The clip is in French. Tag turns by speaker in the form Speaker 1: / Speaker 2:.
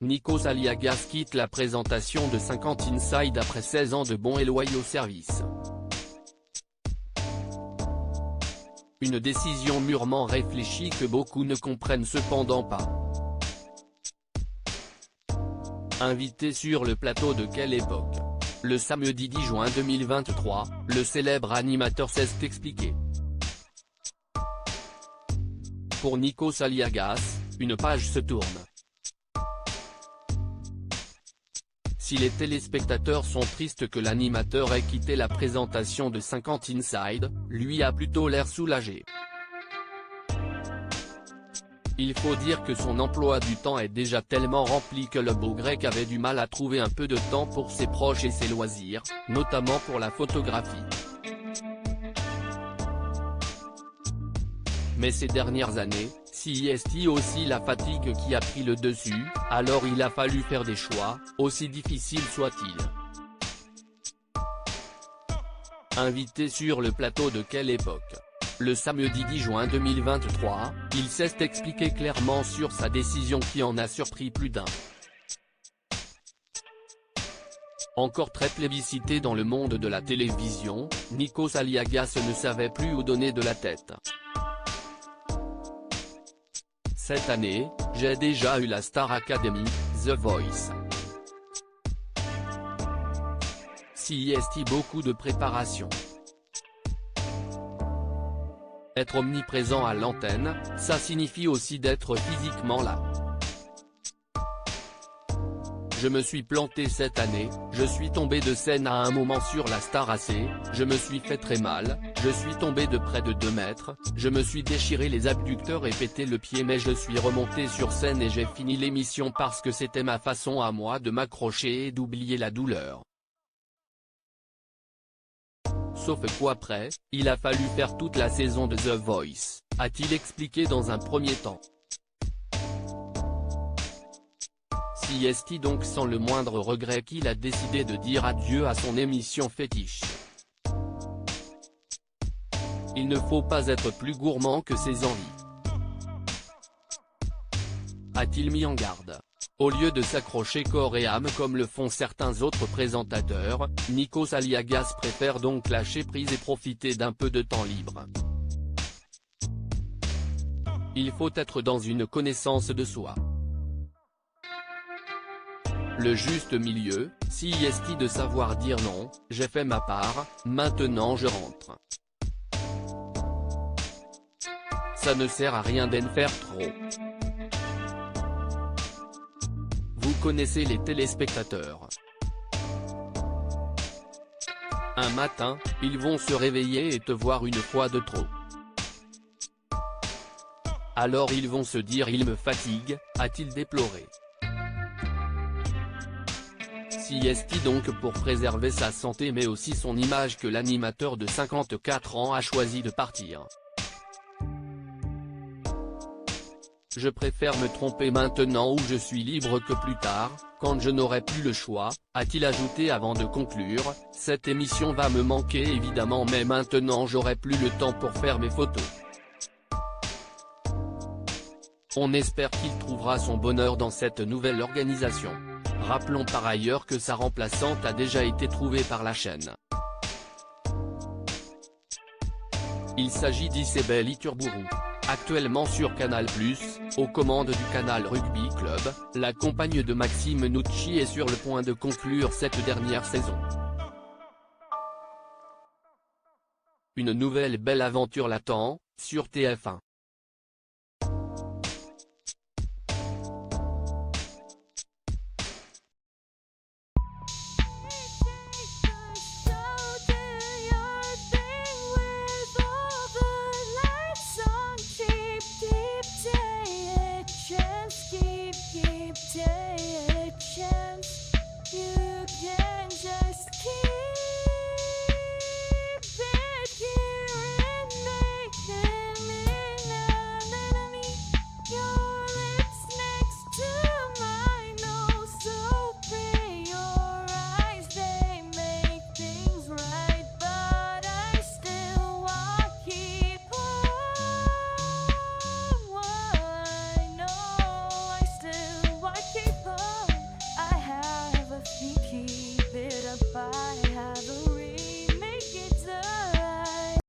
Speaker 1: Nikos Aliagas quitte la présentation de 50 Inside après 16 ans de bons et loyaux services. Une décision mûrement réfléchie que beaucoup ne comprennent cependant pas. Invité sur le plateau de Quelle époque ? Le samedi 10 juin 2023, le célèbre animateur s'est expliqué. Pour Nikos Aliagas, une page se tourne. Si les téléspectateurs sont tristes que l'animateur ait quitté la présentation de 50 Inside, lui a plutôt l'air soulagé. Il faut dire que son emploi du temps est déjà tellement rempli que le beau grec avait du mal à trouver un peu de temps pour ses proches et ses loisirs, notamment pour la photographie. Mais ces dernières années, c'est aussi la fatigue qui a pris le dessus, alors il a fallu faire des choix, aussi difficiles soient-ils. Invité sur le plateau de Quelle époque ? Le samedi 10 juin 2023, il s'est expliqué clairement sur sa décision qui en a surpris plus d'un. Encore très plébiscité dans le monde de la télévision, Nikos Aliagas ne savait plus où donner de la tête. Cette année, j'ai déjà eu la Star Academy, The Voice. Beaucoup de préparation. Être omniprésent à l'antenne, ça signifie aussi d'être physiquement là. Je me suis planté cette année, je suis tombé de scène à un moment sur la Star AC, je me suis fait très mal, je suis tombé de près de 2 mètres, je me suis déchiré les abducteurs et pété le pied mais je suis remonté sur scène et j'ai fini l'émission parce que c'était ma façon à moi de m'accrocher et d'oublier la douleur. Sauf qu'après, il a fallu faire toute la saison de The Voice, a-t-il expliqué dans un premier temps. C'est donc sans le moindre regret qu'il a décidé de dire adieu à son émission fétiche. Il ne faut pas être plus gourmand que ses envies, a-t-il mis en garde. Au lieu de s'accrocher corps et âme comme le font certains autres présentateurs, Nikos Aliagas préfère donc lâcher prise et profiter d'un peu de temps libre. Il faut être dans une connaissance de soi. Le juste milieu, c'est de savoir dire non, j'ai fait ma part, maintenant je rentre. Ça ne sert à rien d'en faire trop. Vous connaissez les téléspectateurs. Un matin, ils vont se réveiller et te voir une fois de trop. Alors ils vont se dire il me fatigue, a-t-il déploré. C'est donc pour préserver sa santé mais aussi son image que l'animateur de 54 ans a choisi de partir. Je préfère me tromper maintenant où je suis libre que plus tard, quand je n'aurai plus le choix, a-t-il ajouté avant de conclure, cette émission va me manquer évidemment mais maintenant j'aurai plus le temps pour faire mes photos. On espère qu'il trouvera son bonheur dans cette nouvelle organisation. Rappelons par ailleurs que sa remplaçante a déjà été trouvée par la chaîne. Il s'agit d'Isabelle Iturburu. Actuellement sur Canal+, aux commandes du canal Rugby Club, la compagne de Maxime Nucci est sur le point de conclure cette dernière saison. Une nouvelle belle aventure l'attend, sur TF1.
Speaker 2: pas